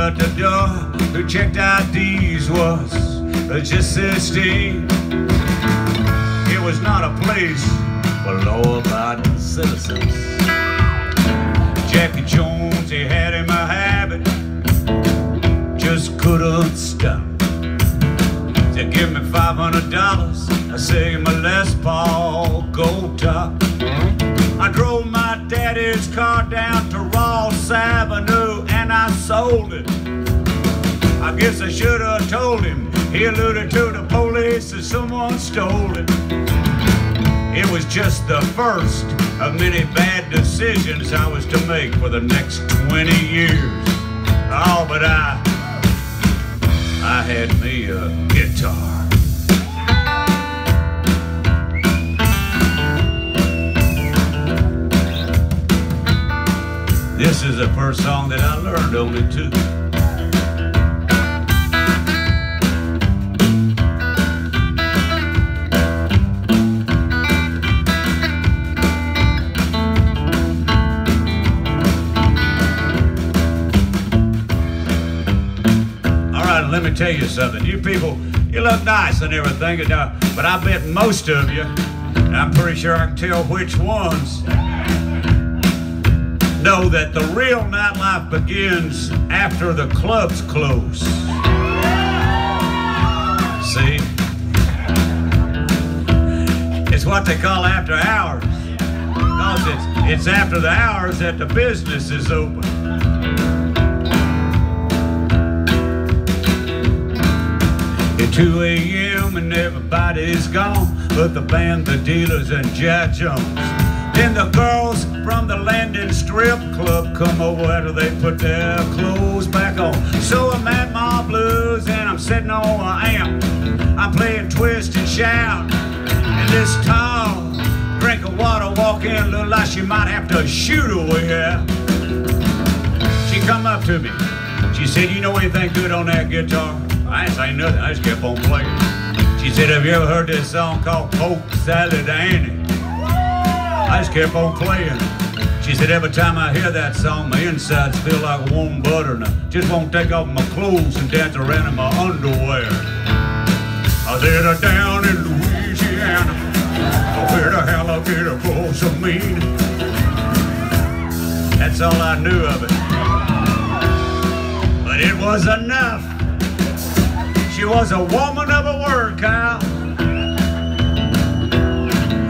at the door who checked IDs was just 16. It was not a place for law-abiding citizens. Jackie Jones, he had him a habit, just couldn't stop. Said, give me $500, I say my Les Paul Gold Top. I drove my daddy's car down to Ross Avenue and I sold it. I guess I should have told him. He alluded to the police that someone stole it. It was just the first of many bad decisions I was to make for the next 20 years. Oh, but I had me a guitar. This is the first song that I learned on it too. Let me tell you something. You people, you look nice and everything, but I bet most of you, and I'm pretty sure I can tell which ones, know that the real nightlife begins after the clubs close. See? It's what they call after hours. Because it's after the hours that the business is open. At 2 a.m. and everybody's gone, but the band, the dealers, and Jack Jones. Then the girls from the Landon Strip Club come over after they put their clothes back on. So I'm at my blues and I'm sitting on an amp. I'm playing twist and shout, and this tall drink of water walk in, look like she might have to shoot away out. She come up to me. She said, you know anything good on that guitar? I ain't saying nothing, I just kept on playing. She said, have you ever heard this song called Poke Salad Annie? I just kept on playing. She said, every time I hear that song, my insides feel like warm butter, and I just won't take off my clothes and dance around in my underwear. I said, down in Louisiana, where the hell I get a for so mean? That's all I knew of it. But it was enough. She was a woman of a word, Kyle.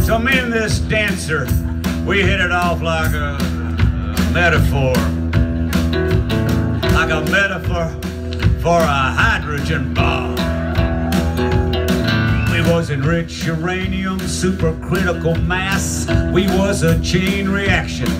So me and this dancer, we hit it off like a metaphor. Like a metaphor for a hydrogen bomb. We was enriched uranium, supercritical mass. We was a chain reaction.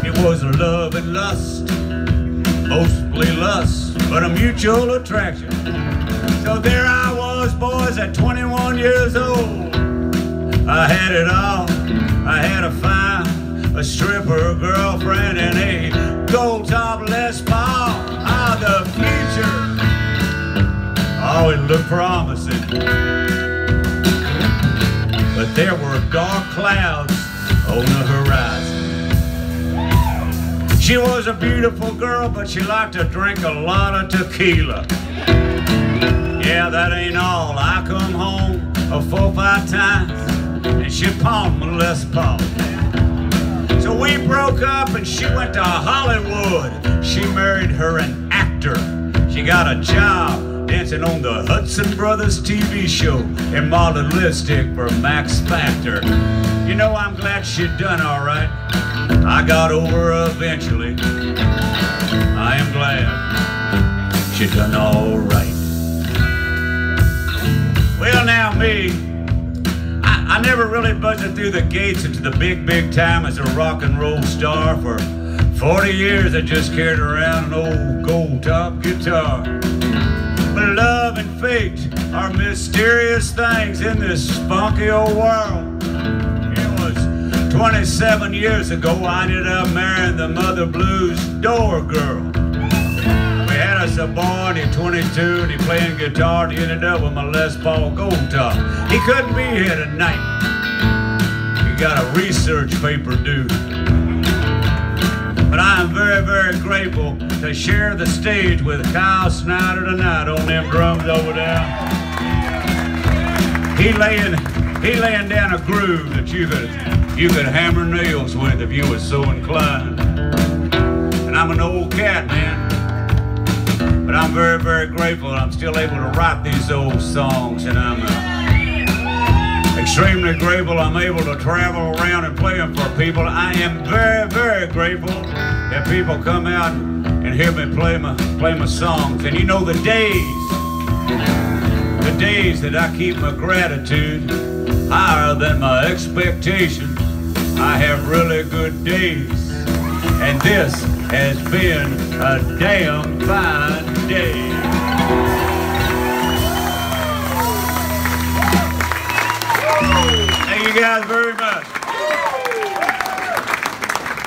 It was love and lust, mostly lust, but a mutual attraction. So there I was, boys, at 21 years old. I had it all. I had a fine, a stripper, a girlfriend, and a gold top Les Paul. Ah, the future. Oh, it looked promising. But there were dark clouds on the horizon. She was a beautiful girl, but she liked to drink a lot of tequila. Yeah, that ain't all. I come home 4 or 5 times, and she pawned my Les Paul. So we broke up, and she went to Hollywood. She married her an actor. She got a job dancing on the Hudson Brothers TV show and modeling lipstick for Max Factor. You know, I'm glad she done all right. I got over her eventually. I am glad she done all right. Well, now me, I never really busted through the gates into the big time as a rock and roll star. For 40 years I just carried around an old gold top guitar. But love and fate are mysterious things in this spunky old world. It was 27 years ago I ended up marrying the Mother Blues door girl. We had us a boy, and he 22, and he playing guitar, and he ended up with my Les Paul Gold Top. He couldn't be here tonight. He got a research paper due. But I I'm very, very grateful to share the stage with Kyle Snyder tonight on them drums over there. He laying down a groove that you could hammer nails with if you was so inclined. And I'm an old cat, man, but I'm very, very grateful that I'm still able to write these old songs, and I'm extremely grateful I'm able to travel around and play them for people. I am very, very grateful that people come out and hear me play my songs. And you know, the days that I keep my gratitude higher than my expectations, I have really good days. And this has been a damn fine day. Thank you guys very much.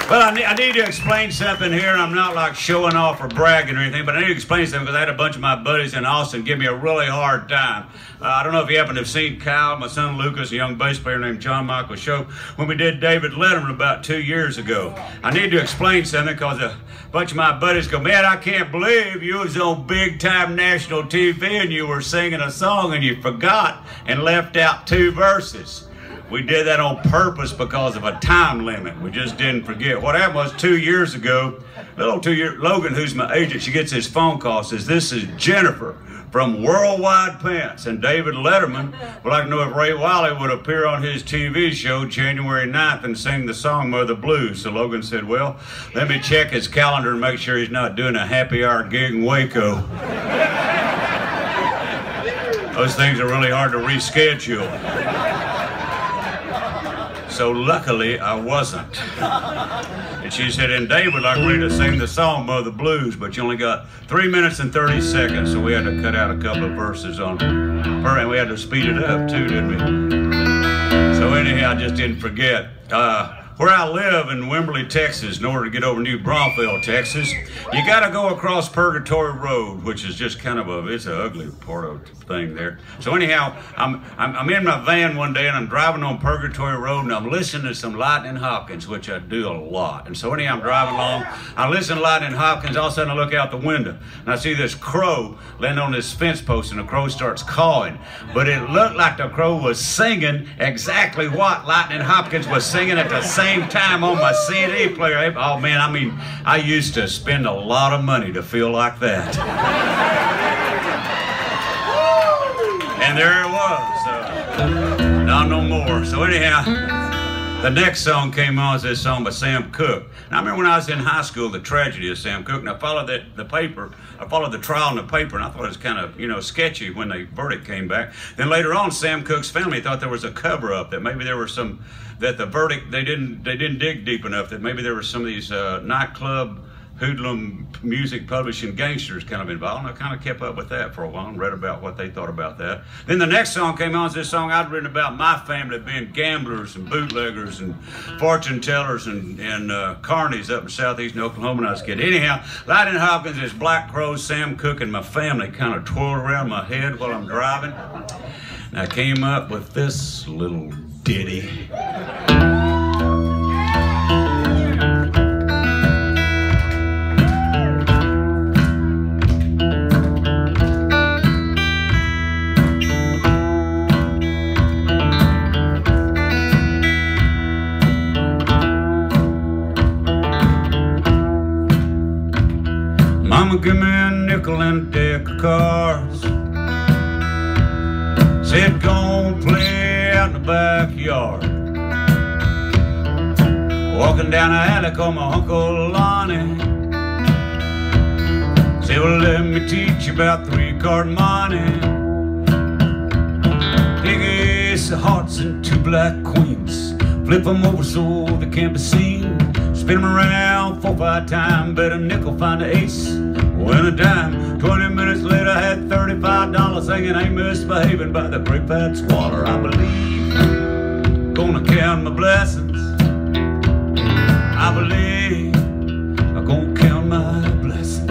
Well, I need to explain something here. I'm not like showing off or bragging or anything, but I need to explain something because I had a bunch of my buddies in Austin give me a really hard time. I don't know if you happen to have seen Kyle, my son Lucas, a young bass player named John Michael show when we did David Letterman about 2 years ago. I need to explain something because a bunch of my buddies go, man, I can't believe you was on big time national TV and you were singing a song and you forgot and left out 2 verses. We did that on purpose because of a time limit. We just didn't forget. What happened was 2 years ago, Logan, who's my agent, she gets his phone call, says, this is Jennifer from Worldwide Pants. And David Letterman would like to know if Ray Wiley would appear on his TV show January 9th and sing the song Mother Blues. So Logan said, well, let me check his calendar and make sure he's not doing a happy hour gig in Waco. Those things are really hard to reschedule. So luckily I wasn't. And she said, and Dave would like me to sing the song Mother Blues, but you only got 3 minutes and 30 seconds, so we had to cut out a couple of verses on her, and we had to speed it up too, didn't we? So anyhow, I just didn't forget. Where I live in Wimberley, Texas, in order to get over New Braunfels, Texas, you got to go across Purgatory Road, which is just kind of it's an ugly part of the thing there. So anyhow, I'm in my van one day and I'm driving on Purgatory Road and I'm listening to some Lightning Hopkins, which I do a lot. And so anyhow, I'm driving along, I listen to Lightning Hopkins, all of a sudden I look out the window and I see this crow land on this fence post and the crow starts cawing. But it looked like the crow was singing exactly what Lightning Hopkins was singing at the same time on my CD player. Oh man, I mean, I used to spend a lot of money to feel like that. And there it was. Not no more. So anyhow, the next song came on, was this song by Sam Cooke. And I remember when I was in high school, the tragedy of Sam Cooke, and I followed the trial in the paper, and I thought it was kind of, sketchy when the verdict came back. Then later on, Sam Cooke's family thought there was a cover-up, that maybe there were some, that the verdict, they didn't dig deep enough, that maybe there were some of these nightclub hoodlum music publishing gangsters kind of involved. And I kind of kept up with that for a while and read about what they thought about that. Then the next song came on, this song I'd written about my family being gamblers and bootleggers and fortune tellers and carnies up in southeastern Oklahoma when I was a kid. Anyhow, Lightning Hopkins, this Black Crows, Sam Cooke, and my family kind of twirled around my head while I'm driving. And I came up with this little ditty. Mama give me a nickel and a deck of cards. Said go play out in the backyard. Walking down the alley called my Uncle Lonnie. Said, well, let me teach you about 3-card money. Take ace of hearts and 2 black queens. Flip them over so they can't be seen. Spin them around 4 or 5 times. Bet a nickel, find an ace, win a dime. 20 minutes later I had $35 singing ain't misbehaving by the great fat squatter. I believe gonna count my blessings. I believe I'm gonna count my blessings.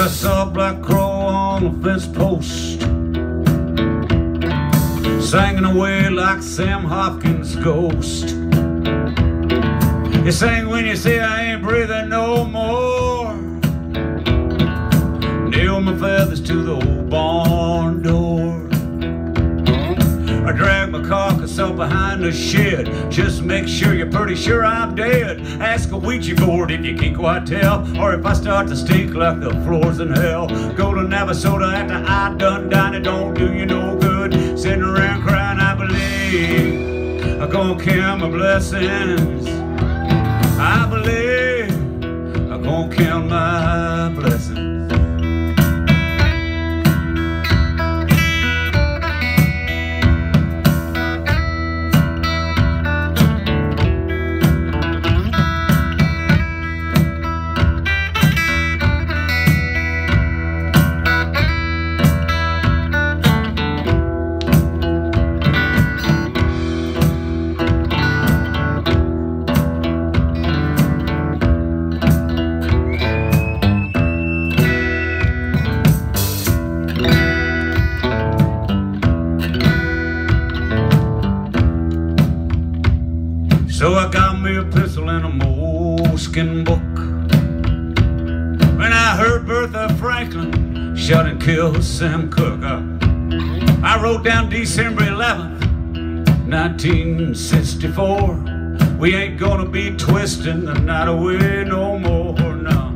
I saw a black crow on a fence post, singing away like Sam Hopkins' ghost. You sang when you say I ain't breathing no more. Nail my feathers to the old barn door. I drag my carcass up behind the shed, just make sure you're pretty sure I'm dead. Ask a Ouija board if you can't quite tell, or if I start to stink like the floors in hell. Go to Navasota after I done dine, it don't do you no good. Sitting around crying, I believe I'm gonna count my blessings. I believe I'm gonna count my blessings. So I got me a pistol and a moleskin book. When I heard Bertha Franklin shot and kill Sam Cooke, I wrote down December 11th, 1964. We ain't gonna be twisting the night away no more, no.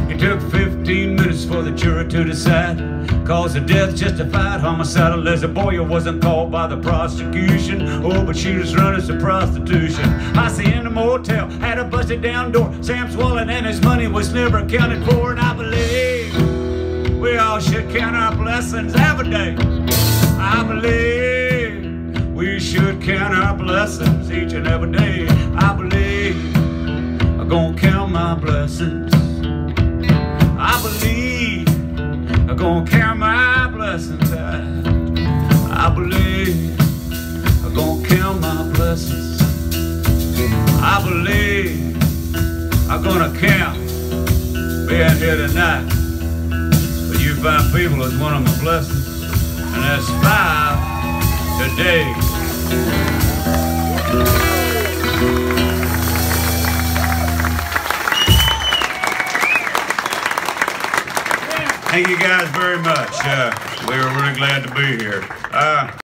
It took 15 minutes for the jury to decide. Cause of death justified homicide, unless a Boyer wasn't called by the prosecution. Oh, but she was running some prostitution. I see in the motel, had a busted down door. Sam's wallet and his money was never accounted for. And I believe we all should count our blessings every day. I believe we should count our blessings each and every day. I believe I'm gonna count my blessings. I believe I'm gonna count my blessings. I believe I'm gonna count my blessings. I believe I'm gonna count being here tonight. But you fine people is one of my blessings, and that's 5 today. Thank you guys very much. We were really glad to be here.